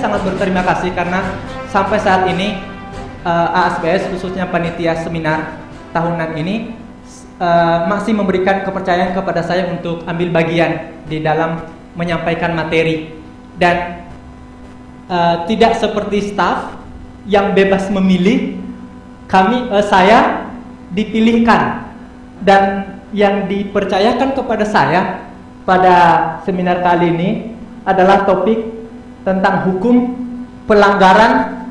sangat berterima kasih karena sampai saat ini ASBS khususnya panitia seminar tahunan ini masih memberikan kepercayaan kepada saya untuk ambil bagian di dalam menyampaikan materi, dan tidak seperti staf yang bebas memilih. Saya dipilihkan, dan yang dipercayakan kepada saya pada seminar kali ini adalah topik tentang hukum, pelanggaran,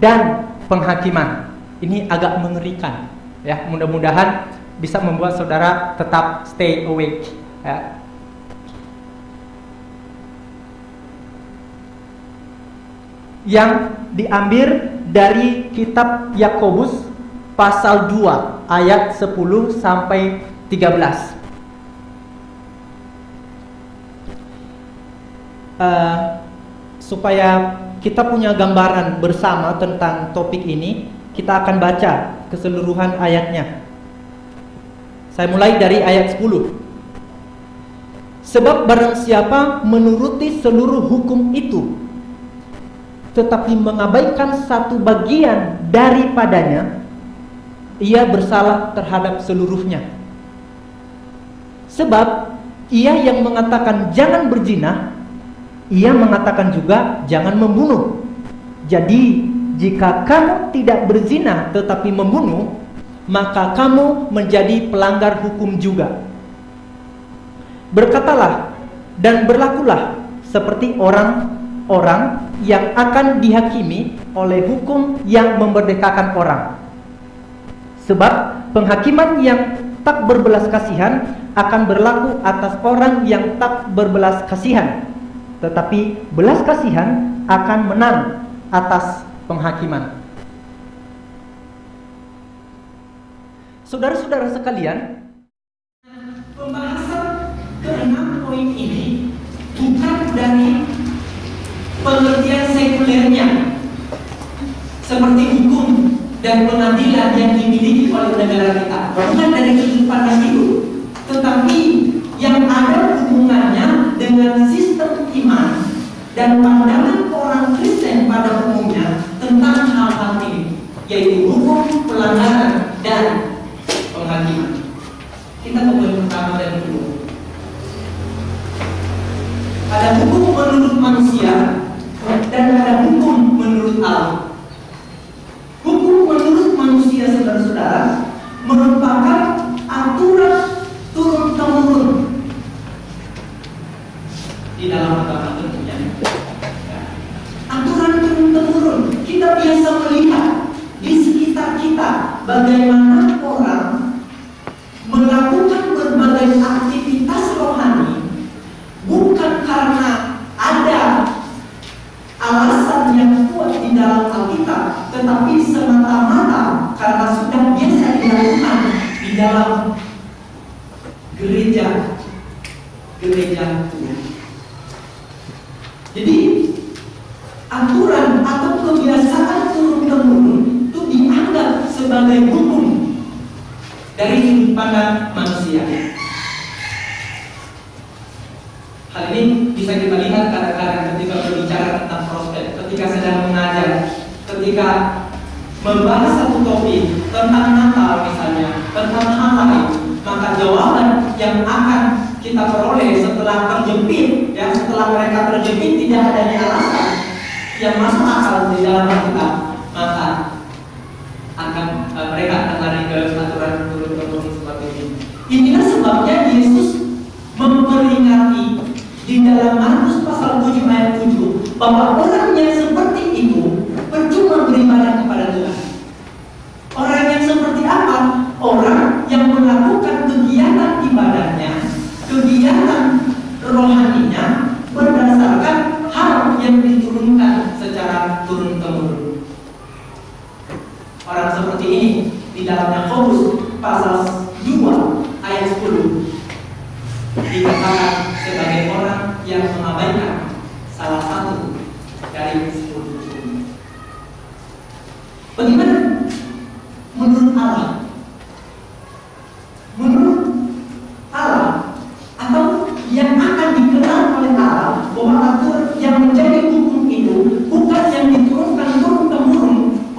dan penghakiman. Ini agak mengerikan, ya. Mudah-mudahan bisa membuat saudara tetap stay awake, ya. Yang diambil dari kitab Yakobus pasal 2 ayat 10 sampai 13. Supaya kita punya gambaran bersama tentang topik ini, kita akan baca keseluruhan ayatnya. Saya mulai dari ayat 10. Sebab barang siapa menuruti seluruh hukum itu, tetapi mengabaikan satu bagian daripadanya, ia bersalah terhadap seluruhnya. Sebab ia yang mengatakan jangan berzina, ia mengatakan juga jangan membunuh. Jadi jika kamu tidak berzina tetapi membunuh, maka kamu menjadi pelanggar hukum juga. Berkatalah dan berlakulah seperti orang-orang yang akan dihakimi oleh hukum yang memerdekakan orang. Sebab penghakiman yang tak berbelas kasihan akan berlaku atas orang yang tak berbelas kasihan, tetapi belas kasihan akan menang atas penghakiman. Saudara-saudara sekalian, pembahasan keenam poin ini bukan dari pengertian sekulernya seperti hukum dan pengadilan yang dimiliki oleh negara kita, bukan dari sudut pandang itu, tetapi yang ada hubungannya dengan sistem iman dan pandangan orang Kristen pada umumnya tentang hal-hal ini, yaitu hukum, pelanggaran, dan penghakiman. Kita ke poin pertama dan kedua. Ada hukum menurut manusia dan ada hukum menurut Allah. Hukum menurut manusia, saudara-saudara, merupakan aturan turun-temurun di dalam agama tentunya. Aturan turun-temurun. Kita biasa melihat di sekitar kita bagaimana orang melakukan berbagai aktivitas rohani bukan karena ada alasan yang kuat di dalam Alkitab, tetapi semata-mata karena sudah biasa dilakukan di dalam gereja Tuhan. Jadi aturan atau kebiasaan turun-temurun itu dianggap sebagai hukum dari sudut pandang manusia. Hal ini bisa kita lihat kadang-kadang ketika berbicara tentang prospek, ketika sedang mengajar, ketika membahas satu topik tentang Natal misalnya, tentang hal lain, maka jawaban yang akan kita peroleh setelah terjepit, ya, setelah mereka terjepit tidak adanya alasan yang masuk akal di dalam Alkitab, maka akan mereka akan lari ke aturan turun-temurun seperti ini. Inilah sebabnya Yesus memperingati di dalam Markus pasal 7 ayat 7 bahwa orang yang seperti itu percuma beribadah kepada Tuhan. Orang yang seperti apa? Orang yang melakukan kegiatan ibadahnya, kegiatan rohaninya berdasarkan hal yang diturunkan secara turun-temurun. Orang seperti ini di dalam Yakobus pasal 2 ayat 10 dikatakan sebagai orang yang mengabaikan salah satu dari 10 hukum. Bagaimana menurut Allah? Menurut Allah atau yang akan dikenal oleh Allah bahwa aturan yang menjadi hukum itu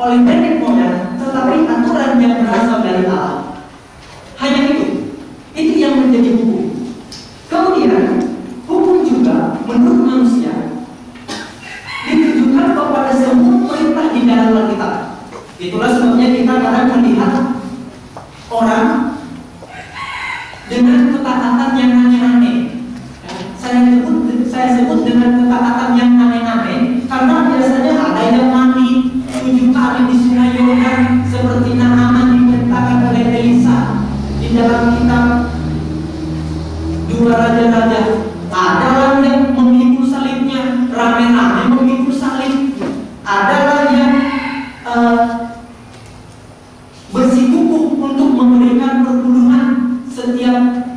oleh nenek moyang, tetapi aturan yang berasal dari Allah. Hanya itu yang menjadi hukum. Kemudian hukum juga menurut manusia ditujukan kepada semua perintah di dalam Alkitab. Itulah sebabnya kita kadang melihat orang dengan ketaatan yang aneh-aneh. Saya sebut dengan ketaatan yang aneh-aneh karena biasanya ada yang mandi 7 kali di Sungai Yordan seperti Naaman diperintahkan oleh Elisa di dalam kitab 2 Raja-Raja. Ada yang memikul salibnya, rame-rame memikul salib. Ada yang bersikukuh untuk memberikan perpuluhan setiap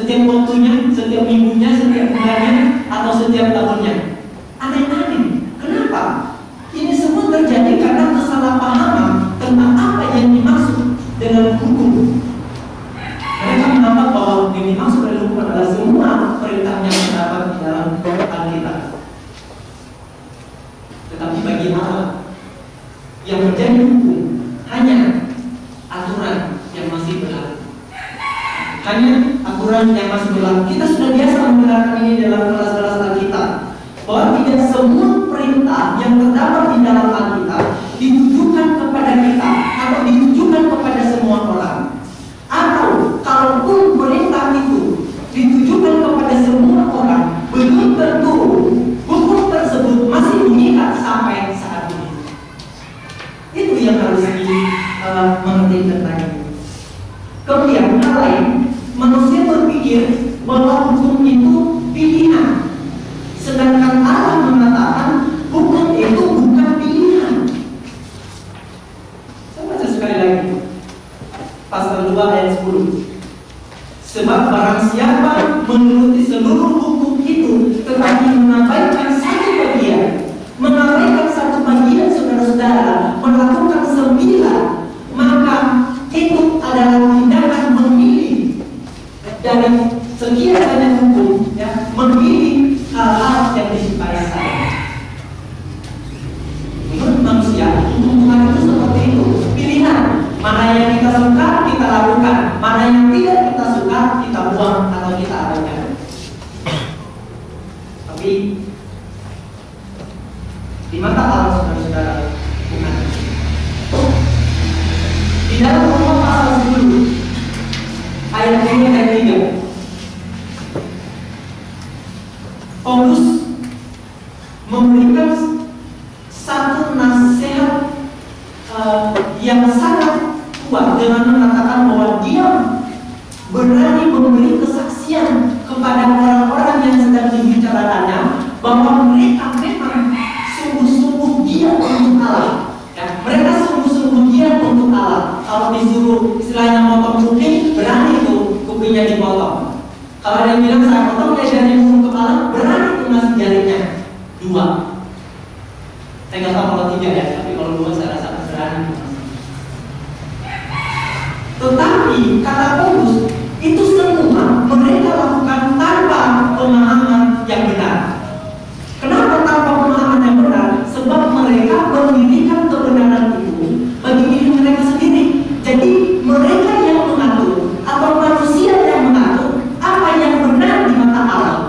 waktunya, setiap minggunya, setiap bulannya, atau setiap tahunnya. Aneh-aneh. Kenapa? Ini semua terjadi karena kesalahpahaman tentang apa yang dimaksud dengan hukum. Mereka menganggap bahwa yang dimaksud dari hukum adalah semua perintah yang terdapat di dalam Alkitab. Tetapi bagi Allah, yang menjadi hukum hanya aturan yang masih berlaku. Hanya aturan yang masih berlaku. Kita sudah biasa mendengarkan ini dalam kelas-kelas Alkitab, bahwa tidak semua perintah yang terdapat di dalam Alkitab ditujukan kepada kita atau ditujukan kepada semua orang. Atau kalaupun perintah itu ditujukan kepada semua orang, belum tentu hukum tersebut masih mengikat sampai saat ini. Itu yang harus dimengerti tentang itu. Kemudian hal lain, manusia berpikir bahwa hukum itu pilihan, sedangkan Allah mengatakan hukum itu bukan pilihan. Saya baca sekali lagi pasal 2 ayat 10. Sebab barang siapa menuruti seluruh hukum itu tetapi mengabaikan satu bagian, saudara-saudara, melakukan 9, maka itu adalah tindakan memilih dari sekian banyak hukum, ya, memilih hal-hal yang disukai saya. Menurut manusia, hukum Tuhan itu seperti itu, pilihan. Mana yang kita suka, kita lakukan. Mana yang tidak kita suka, kita buang atau kita abaikan. Tapi di mata Allah, saudara-saudara, bukan. Di dalam Roma pasal 10 ayat 2 dan 3, Paulus memberikan satu nasihat yang sangat kuat dengan mengatakan bahwa dia berani memberi kesaksian kepada orang-orang yang sedang dibicarakannya bahwa mereka memang sungguh-sungguh giat untuk Allah. Ya, mereka sungguh-sungguh giat untuk Allah. Kalau disuruh istilahnya motong kuping, berani itu kupingnya dipotong. Kalau ada yang bilang saya potong lehernya untuk Allah, berani itu ngasih jarinya 2. Saya nggak tahu kalau 3 ya, tapi kalau 2 saya rasa berani. Tetapi kata Paulus, itu semua mereka lakukan tanpa pemahaman yang benar. Kenapa tanpa pemahaman yang benar? Sebab mereka memilihkan kebenaran itu bagi diri mereka sendiri. Jadi mereka yang mengatur atau manusia yang mengatur apa yang benar di mata Allah.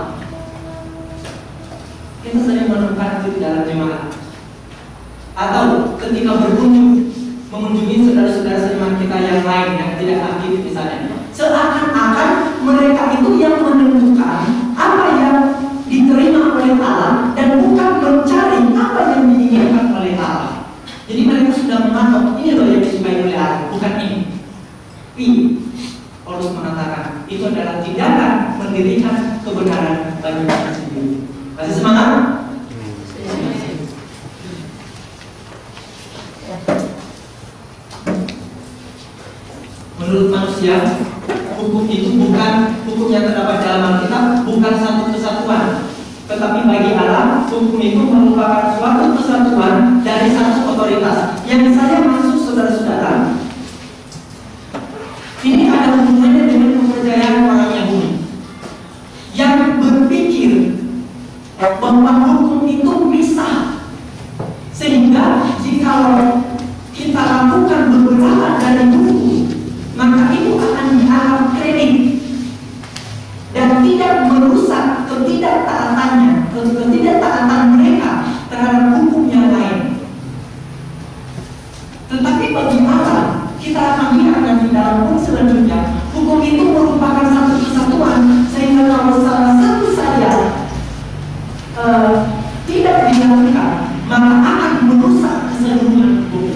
Kita sering menemukan itu di dalam jemaat, atau ketika berkunjung mengunjungi saudara-saudara seiman kita yang lain yang tidak aktif misalnya, seakan-akan mereka itu yang menentukan apa yang diterima oleh Allah dan bukan mencari apa yang diinginkan oleh Allah. Jadi mereka sudah menganggap ini loh yang disukai oleh Allah, bukan ini. Tapi Paulus mengatakan itu adalah tindakan mendirikan kebenaran bagi kita sendiri. Masih semangat? Menurut manusia, hukum itu bukan hukum yang terdapat dalam Alkitab, bukan satu kesatuan. Tetapi bagi Allah, hukum itu merupakan suatu kesatuan dari satu otoritas. Yang saya maksud, saudara-saudara, ini ada hubungannya dengan kepercayaan orang Yahudi yang berpikir bahwa hukum itu misah, sehingga jika merusak ketidaktaatan mereka terhadap hukum yang lain. Tetapi bagi Allah, kita akan lihat nanti dalam hukum selanjutnya, hukum itu merupakan satu kesatuan, sehingga kalau salah satu saja tidak dilakukan, maka akan merusak keseluruhan hukum.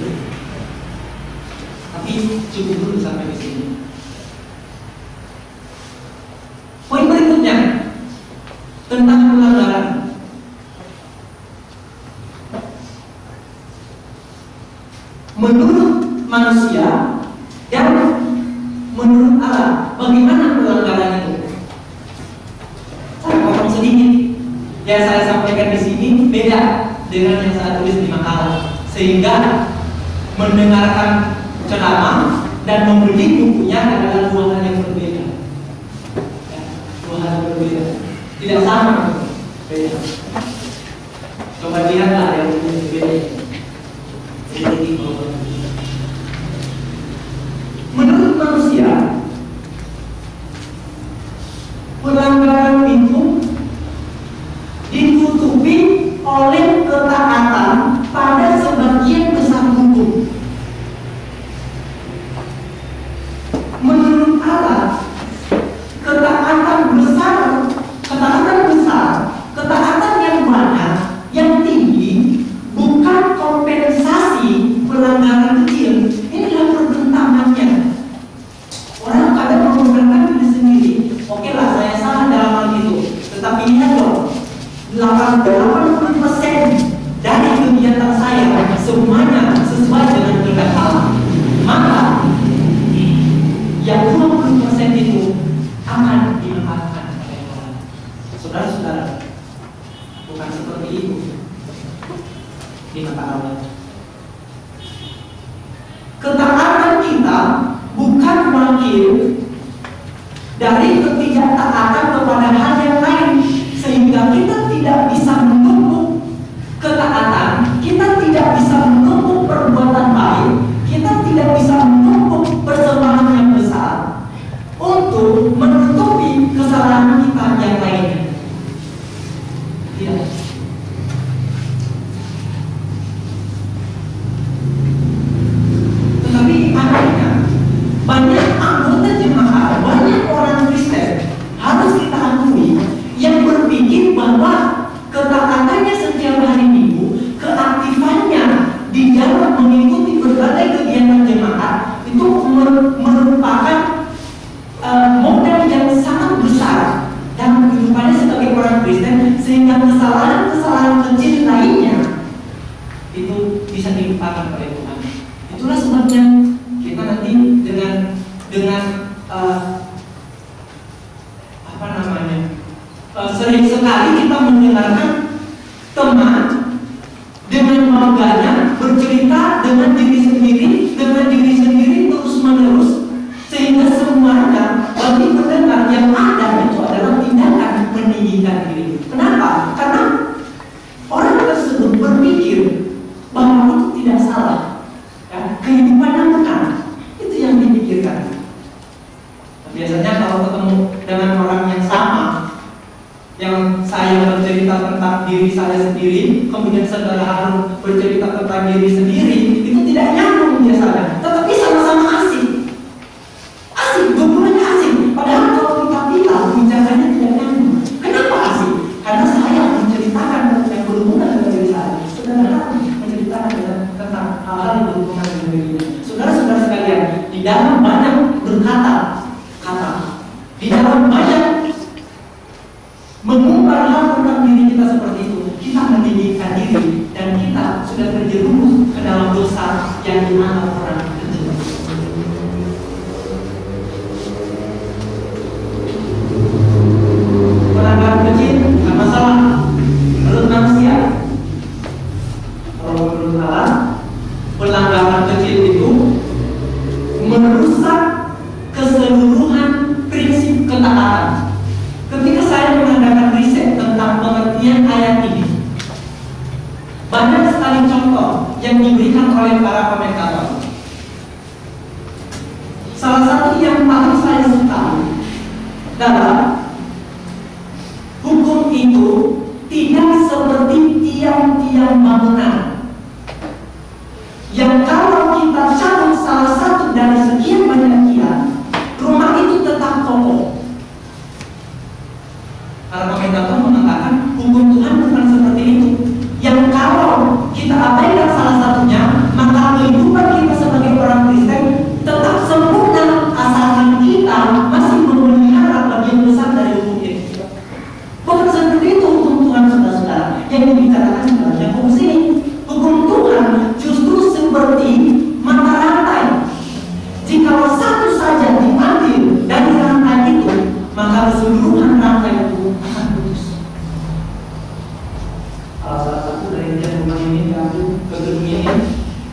Tapi cukup dulu sampai di sini. Poin berikutnya tentang pelanggaran. Menurut manusia dan menurut Allah, bagaimana pelanggaran itu? Saya potong sedikit. Yang saya sampaikan di sini beda dengan yang saya tulis di makalah, sehingga mendengarkan ceramah dan membeli bukunya adalah dua hal yang berbeda. Dua hal yang berbeda, tidak sama, beda. Coba lihatlah yang berbeda. Menurut manusia, pelanggaran itu ditutupi oleh ketaatan pada sebagian besar hukum. Menurut Allah, ketaatan besar, ketaatan yang banyak, yang tinggi, bukan kompensasi pelanggaran kecil. Inilah pertentangannya. Orang kadang menggunakan diri sendiri. Oke lah, saya salah dalam hal itu. Tetapi lihat dong, 80% dari kegiatan saya semuanya sesuai dengan kehendak Allah. Maka yang 20% itu akan dimaafkan oleh Allah. Saudara-saudara, bukan seperti itu di mata Allah. Ketaatan kita bukan wakil dari ketidaktaatan kepada hal yang lain, sehingga kita tidak bisa menumpuk ketaatan, kita tidak bisa menumpuk perbuatan baik, kita tidak bisa menumpuk persembahan yang besar untuk menutupi kesalahan kita yang lainnya. Tidak. Tetapi anehnya, banyak anggota jemaat, banyak orang Kristen, harus kita akui, yang berpikir bahwa ketaatannya setiap hari Minggu, keaktifannya di dalam mengikuti berbagai kegiatan jemaat itu merupakan modal yang sangat besar dalam kehidupannya sebagai orang Kristen, sehingga kesalahan-kesalahan kecil lainnya itu bisa dilupakan oleh Tuhan. Itulah sebabnya kita nanti dengan sering sekali kita mendengarkan teman dengan bangganya bercerita dengan diri sendiri terus menerus, sehingga semuanya bagi pendengar yang ada itu adalah tindakan meninggikan diri. Kenapa? Karena orang tersebut berpikir bahwa itu tidak salah, ya, kehidupan yang benar itu yang dipikirkan. Biasanya kalau ketemu dengan orang yang sama, yang saya bercerita tentang diri saya sendiri, kemudian saudara Harun bercerita tentang diri sendiri, itu tidak nyambung biasanya. Tetapi sama-sama asik, dua-duanya asik. Padahal kalau kita bilang bicaranya tidak nyambung. Kenapa asik? Karena saya menceritakan yang berhubungan dengan diri saya, saudara Harun menceritakan tentang hal-hal yang berhubungan dengan dirinya. Saudara-saudara sekalian, di dalam banyak berkata, di dalam banyak mengumbar hal tentang diri kita seperti itu, kita meninggikan diri dan kita sudah terjerumus ke dalam dosa yang dianggap orang kecil. Pelanggaran kecil bukan masalah menurut manusia. Kalau menurut Allah, pelanggaran kecil itu merusak keseluruhan prinsip ketaatan. Ketika saya mengadakan riset tentang pengertian ayat ini, banyak sekali contoh yang diberikan oleh para komentator. Salah satu yang paling saya suka adalah itu tidak seperti tiang-tiang bangunan yang kalau kita cabut salah satu dari sekian banyak tiang, rumah itu tetap kokoh. Para komentator mengatakan hukum Tuhan bukan seperti itu, yang kalau kita abaikan salah satunya, maka kehidupan kita sebagai orang Kristen tetap sempurna asalkan kita masih memelihara bagian besar dari hukum itu. Bukan seperti itu hukum Tuhan, saudara-saudara. Yang dibicarakan sebenarnya hukum sini. Hukum Tuhan justru seperti mata rantai. Jika satu saja diambil dari rantai itu, maka keseluruhan rantai itu akan putus. Kalau salah satu dari tiang rumah ini diambil ke gedung ini,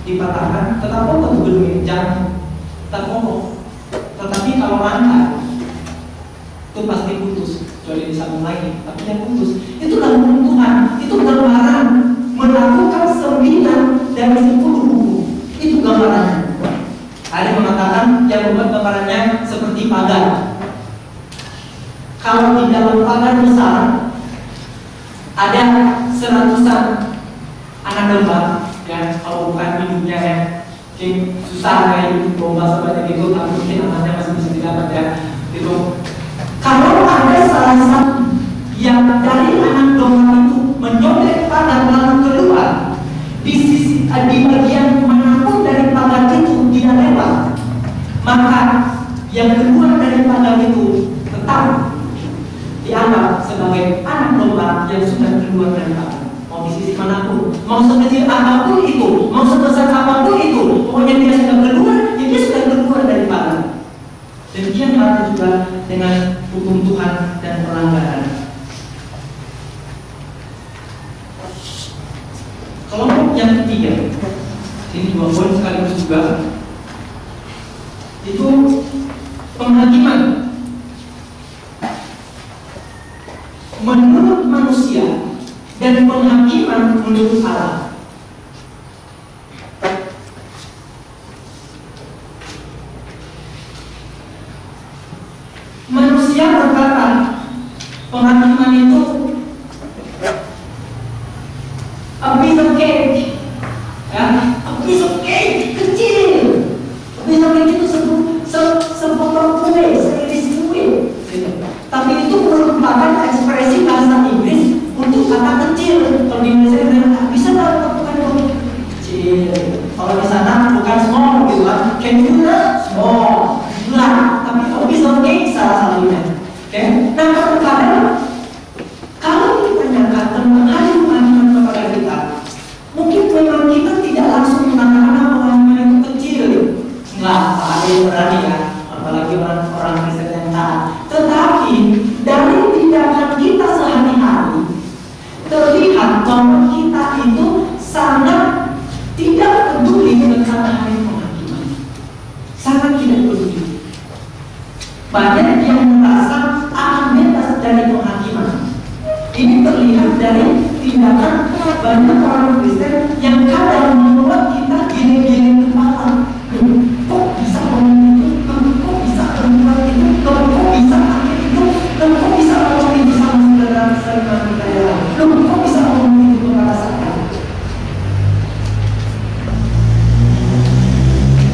dipatahkan, tetap kokoh gedung ini, jangan tetap kokoh. Tetapi kalau rantai itu pasti putus, kecuali disambung lagi, tapi yang putus. Itulah hukum Tuhan. Itu gambaran melakukan 9 dari 10 hukum. Itu gambarannya. Ada yang mengatakan yang membuat gambarannya seperti pagar. Kalau di dalam pagar besar ada 100-an anak domba, ya, kalau bukan hidupnya ya, mungkin susah kayak hidup domba sebanyak itu, tapi mungkin anaknya masih bisa didapat ya. Itu kalau ada salah satu yang dari anak domba itu menyobek pagar lalu keluar di bagian manapun dari pagar itu dia lewat, maka yang keluar dari pagar itu tetap dianggap sebagai anak domba yang sudah keluar dari pagar. Mau di sisi manapun, mau sekecil apapun itu, mau sebesar apapun itu, pokoknya dia sudah keluar, ya dia sudah keluar dari pagar. Demikian halnya juga dengan hukum Tuhan dan pelanggaran. Kelompok yang ketiga, ini 2 poin sekaligus juga, itu penghakiman menurut manusia dan penghakiman menurut Allah. Manusia berkata penghakiman itu a piece of cake, ya, a piece of cake kecil. A piece of cake itu sepotong kue, seiris kue. Tapi itu merupakan ekspresi bahasa Inggris untuk kata kecil. Kalau di Indonesia mereka bisa melakukan kue kecil. Kalau di sana bukan small gitu kan, can you do that? Small, lah. Tapi a piece of cake salah satunya. Oke, nah kadang-kadang kalau ditanyakan tentang hari penghakiman kepada kita, mungkin memang kita tidak langsung mengatakan penghakiman itu kecil. Enggak, ada yang berani ya, apalagi orang Kristen yang taat. Tetapi dari tindakan kita sehari-hari terlihat bahwa kita itu sangat tidak peduli tentang hari penghakiman. Sangat tidak peduli. Banyak yang merasa akan bebas dari penghakiman. Ini terlihat dari tindakan banyak orang Kristen yang kadang membuat kita giling-giling kepala. Kok bisa ngomong itu? Kok bisa berbuat itu? Kok bisa pakai itu? Kok bisa ngomong itu sama saudara-saudara kita yang lain? Kok bisa ngomong itu kepada saya?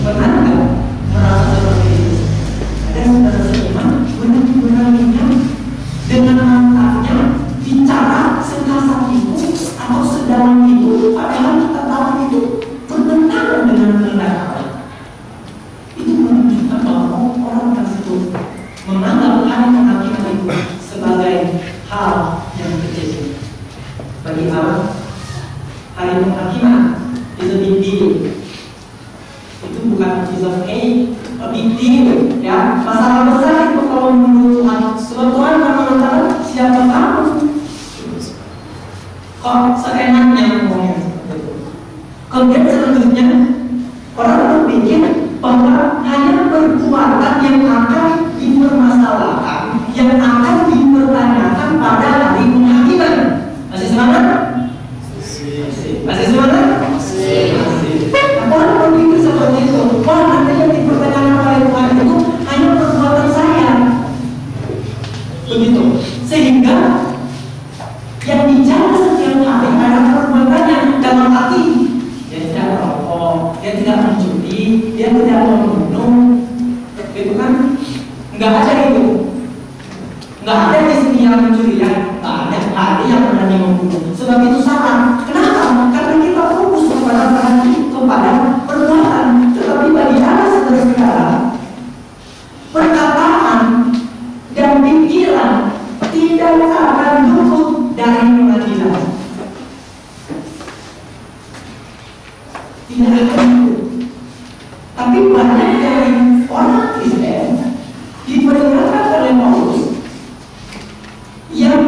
Pernah nggak merasa seperti itu? Ada saudara seiman benar-benarnya dengan mantapnya bicara sekasar itu atau sedalam itu, padahal kita tahu itu bertentangan dengan kehendak Allah. Itu menunjukkan bahwa orang tersebut menganggap hari penghakiman itu sebagai hal yang kecil. Bagi Allah, hari penghakiman is a big deal. Itu bukan piece of cake, a big deal. Ya, masalah besar itu kalau menurut Tuhan. Sebab Tuhan akan mengatakan siapa kamu? Kok seenaknya ngomongnya seperti itu. Kemudian selanjutnya orang berpikir bahwa hanya perbuatan yang akan dipermasalahkan, yang akan dipertanyakan pada hari penghakiman. Masih semangat? Masih semangat? Masih. Nah, orang berpikir seperti itu. Wah, nanti yang dipertanyakan oleh Tuhan itu hanya perbuatan saya. Begitu. Sehingga Yang dijaga setiap hari adalah perbuatannya, dalam arti dia tidak merokok, dia tidak mencuri, dia tidak membunuh, itu kan? Nggak ada itu. Nggak ada di sini yang mencuri, ya. Nggak ada yang berani membunuh. Sebab itu salah. Kenapa? Karena kita fokus kepada perbuatan. Tetapi bagi anak saudara-saudara, perkataan dan pikiran tidak akan luput dari pengadilan. Tidak akan luput. Tapi banyak dari orang Kristen diperingatkan oleh Paulus yang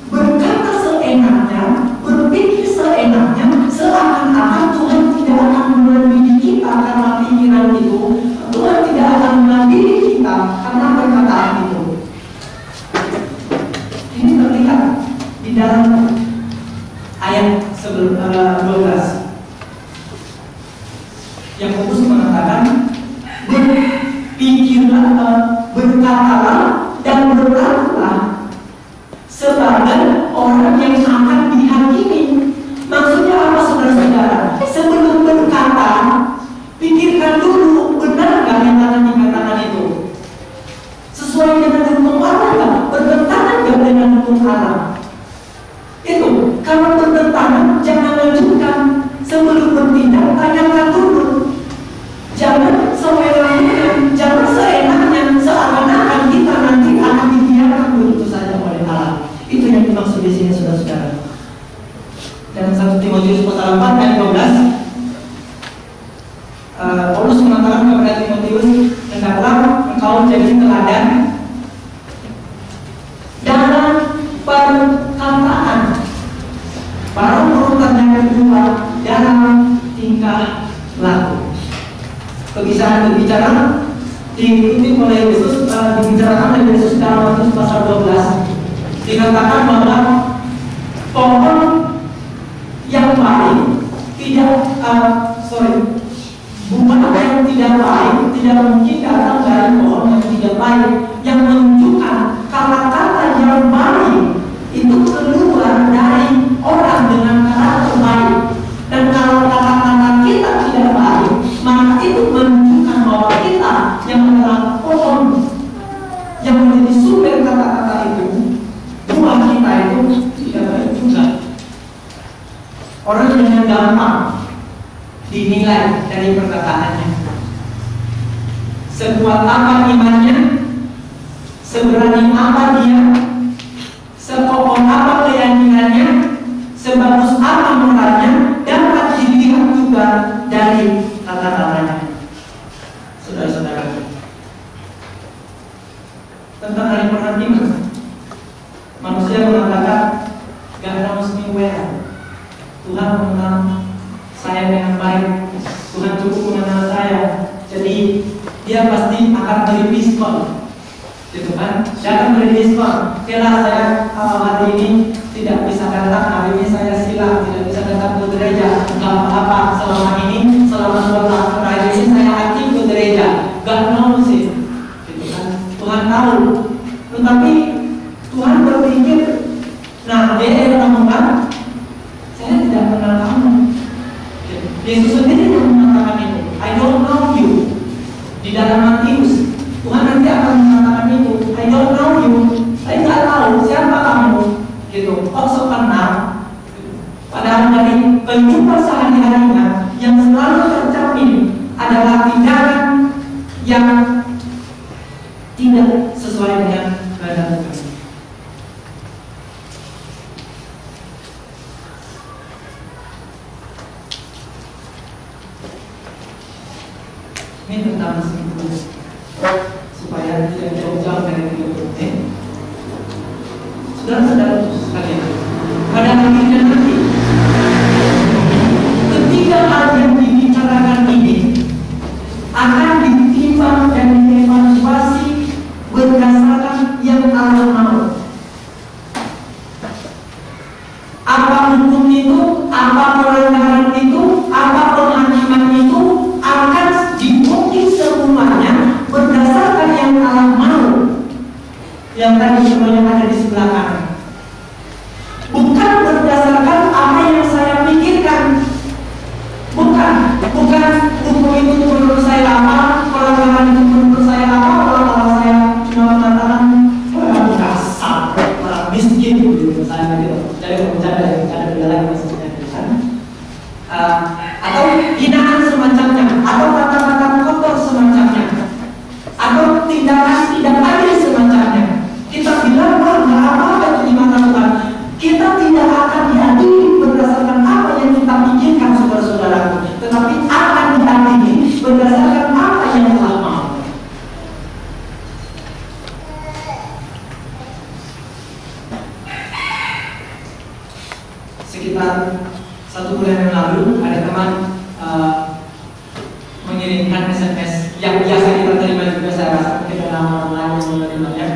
berkata seenaknya, berpikir seenaknya, seakan-akan Tuhan tidak akan mendidik kita karena pikiran itu, Tuhan tidak akan mendidik kita karena perkataan itu. Ini terlihat di dalam ayat 12 yang Paulus mengatakan, berpikirlah, berkatalah dan berlakulah sebagai orang yang akan dihakimi. Maksudnya apa, saudara-saudara? Sebelum berkata, pikirkan dulu benar nggak yang akan dikatakan itu sesuai dengan hukum Allah nggak? Bertentangan nggak dengan hukum Allah? Itu kalau bertentangan jangan lanjutkan. Sebelum bertindak tanyakan dulu. Jangan seenaknya, jangan seenaknya, seakan-akan kita nanti akan dibiarkan begitu saja oleh Allah. Itu yang dimaksud di sini, saudara-saudara. Dan 1 Timotius pasal 4 ayat 12, Paulus mengatakan kepada Timotius, hendaklah engkau menjadi teladan dalam perkataan. Baru urutan yang kedua, dalam tingkah laku. Kebiasaan berbicara diikuti oleh Yesus, dibicarakan oleh Yesus dalam Matius pasal 12. Dikatakan bahwa pohon yang baik tidak, bunga yang tidak baik tidak mungkin datang dari pohon yang tidak baik. Yang menunjukkan kata-kata yang baik itu keluar dari orang dengan karakter baik. Dan kalau kata-kata kita tidak baik, maka itu menunjukkan bahwa kita yang adalah pohon yang menjadi sumber kata-kata itu, buah kita itu tidak baik juga. Orang dengan gampang dinilai dari perkataannya. Sekuat apa imannya, seberani apa dia, sekokoh apa keyakinannya, sebagus apa moralnya, dapat dilihat juga dari kata-katanya. Saudara-saudara, tentang hari perhatian, manusia mengatakan God knows me well. Tuhan mengenal saya dengan baik. Tuhan cukup mengenal saya. Jadi dia pasti akan beri diskon, gitu kan? Dia akan beri diskon. Kira saya hari ini tidak bisa datang, hari ini saya silam, tidak bisa datang ke gereja. Gak apa-apa, selama ini, selama 2 tahun terakhir ini saya aktif ke gereja. God knows it, gitu kan? Tuhan tahu. Tetapi Tuhan berpikir, nah dia yang ngomong, saya tidak kenal kamu. Yesus sendiri yang mengatakan itu. I don't know you. Di dalam Matius, Tuhan nanti akan mengatakan itu. I don't know you. Saya tidak tahu siapa kamu. Gitu. Oh, so kenal. Padahal dari kehidupan sehari-harinya yang selalu tercermin adalah tindakan yang tidak sesuai dengan kehendak Tuhan. Ini tentang mesin supaya tidak jauh-jauh dari hidup. Saudara-saudara sekalian, pada akhirnya nanti ketika hal yang dibicarakan ini akan ditimbang dan dievaluasi berdasarkan yang Allah mau. Apa hukum itu, apa pelanggaran itu, apa penghakiman itu akan diuji semuanya berdasarkan yang Allah mau. Yang tadi semuanya ada di sebelah kanan. berdasarkan apa yang saya pikirkan. Bukan hukum itu menurut saya lama, pelanggaran itu menurut saya lama, kalau saya cuma mengatakan dasar orang miskin gitu saya gitu. Jadi bercanda lagi maksudnya kan. Atau hinaan semacamnya, atau kata-kata kotor semacamnya, atau tindakan tidak adil semacamnya. Kita bilang nggak apa-apa itu di mata Tuhan. Kita tidak akan diadili berdasarkan apa yang kita pikirkan, saudara-saudaraku, tetapi akan diadili berdasarkan apa yang telah mau. Sekitar 1 bulan yang lalu ada teman mengirimkan SMS yang biasa kita terima juga, saya rasa mungkin ada orang lain yang menerimanya.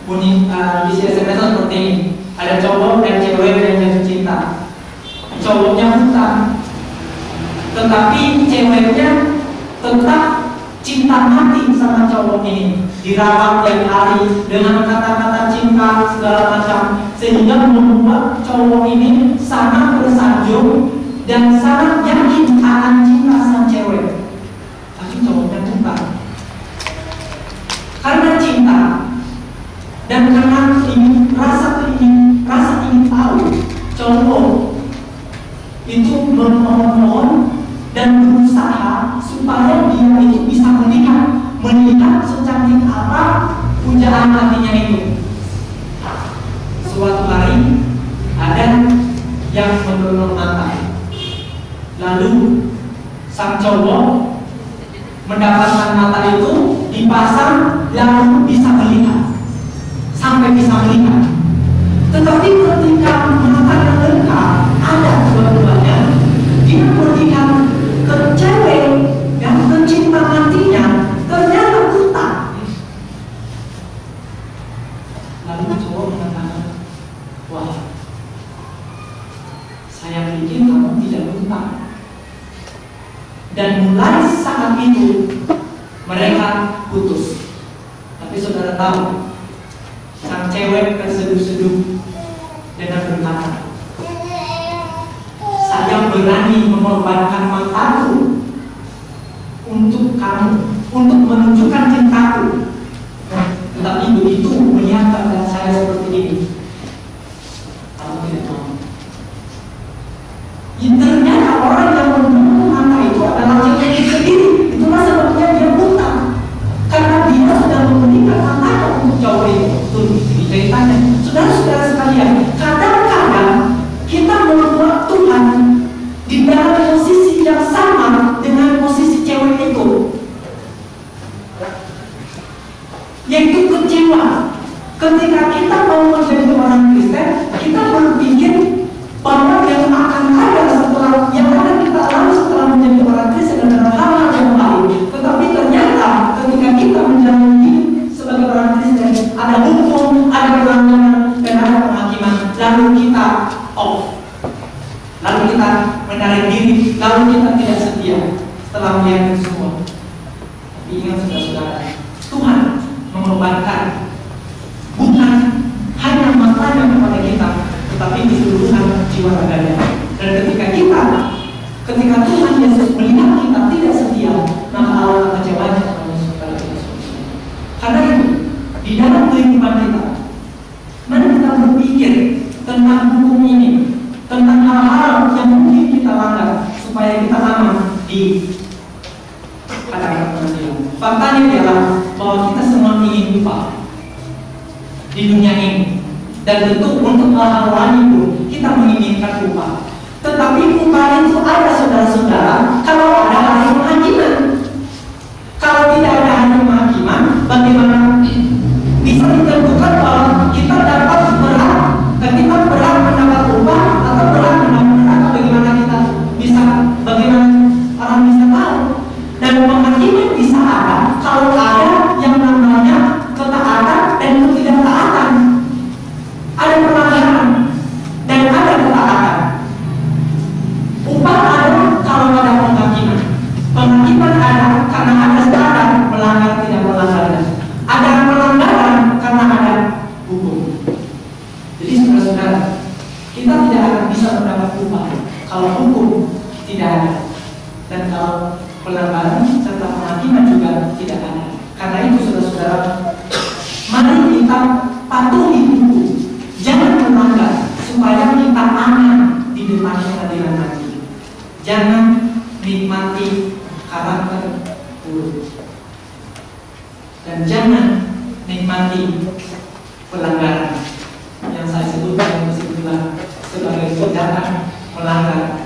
Bunyi isi SMS seperti ini: ada cowok dan cewek yang jatuh cinta. Cowoknya hutang, tetapi ceweknya tetap cinta mati sama cowok ini, dirawat tiap hari dengan kata-kata cinta segala macam, sehingga membuat cowok ini sangat tersanjung dan sangat yakin akan cinta sang cewek. Tapi cowoknya hutang karena cinta dan karena rasa ingin tahu. Cowok itu memohon dan berusaha supaya dia itu bisa melihat secantik apa pujaan hatinya itu. Suatu hari ada yang mendorong mata, lalu sang cowok mendapatkan mata itu dipasang, lalu bisa melihat, sampai bisa melihat. Tetapi ketika mata yang lengkap ada dua-duanya, dia melihat ke cewek yang pencinta matinya ternyata buta. Lalu cowok mengatakan, wah, saya pikir kamu tidak buta. Dan mulai saat itu mereka putus. Tapi saudara tahu, sang cewek terseduh-seduh dengan berkata, saya berani mengorbankan mataku untuk kamu, untuk menunjukkan cintaku. Tetapi begitu melihat keadaan saya seperti ini, kamu tidak mau. Ternyata orang yang menutup mata itu adalah cewek itu sendiri. Itulah sebabnya dia buta, karena dia sudah memberikan matanya untuk cowok itu. Tuh ceritanya, saudara-saudara sekalian, kadang-kadang kita membuat Tuhan di dalam posisi yang sama dengan posisi cewek itu, yaitu kecewa. Ketika kita mau menjadi orang Kristen, kita berpikir bahwa yang akan ada setelah yang akan kita alami setelah menjadi orang Kristen adalah hal-hal yang baik. Tetapi ternyata ketika kita menjalani sebagai orang Kristen, ada hukum, ada pelanggaran, dan ada penghakiman. Lalu kita off, lalu kita menarik diri, lalu kita tidak setia setelah melihat itu semua. Tapi ingat saudara-saudara, Tuhan mengorbankan bukan hanya matanya kepada kita, tetapi keseluruhan jiwa raganya. Dan ketika Tuhan Yesus melihat kita tidak setia, maka Allah akan kecewanya kepada saudara kita semua. Karena itu, di dalam kehidupan kita, mari kita berpikir tentang hukum ini, tentang hal-hal yang mungkin kita langgar supaya kita aman di hadapan Tuhan. Faktanya adalah bahwa kita semua ingin upah di dunia ini, dan tentu untuk hal-hal lain itu kita menginginkan upah. Tetapi upah itu ada, saudara-saudara, kalau ada hari penghakiman. Kalau tidak ada hari penghakiman, bagaimana bisa ditentukan bahwa kita dapat berat, ketika berat mendapat upah atau berat mendapat neraka? Bagaimana kita bisa, bagaimana orang bisa tahu? Dan penghakiman bisa ada kalau ada yang namanya ketaatan dan ketidaktaatan. Ada pelanggaran dan ada ketaatan. Upah ada kalau ada penghakiman. Penghakiman ada karena ada standar melanggar tidak melanggar. Ada pelanggaran karena ada hukum. kalau hukum tidak ada, dan kalau pelanggaran serta penghakiman juga tidak ada. Karena itu saudara-saudara, mari kita patuhi hukum, jangan melanggar supaya kita aman di depan pengadilan nanti. Jangan nikmati karakter buruk, dan jangan nikmati pelanggaran yang saya sebutkan sebagai tindakan melanggar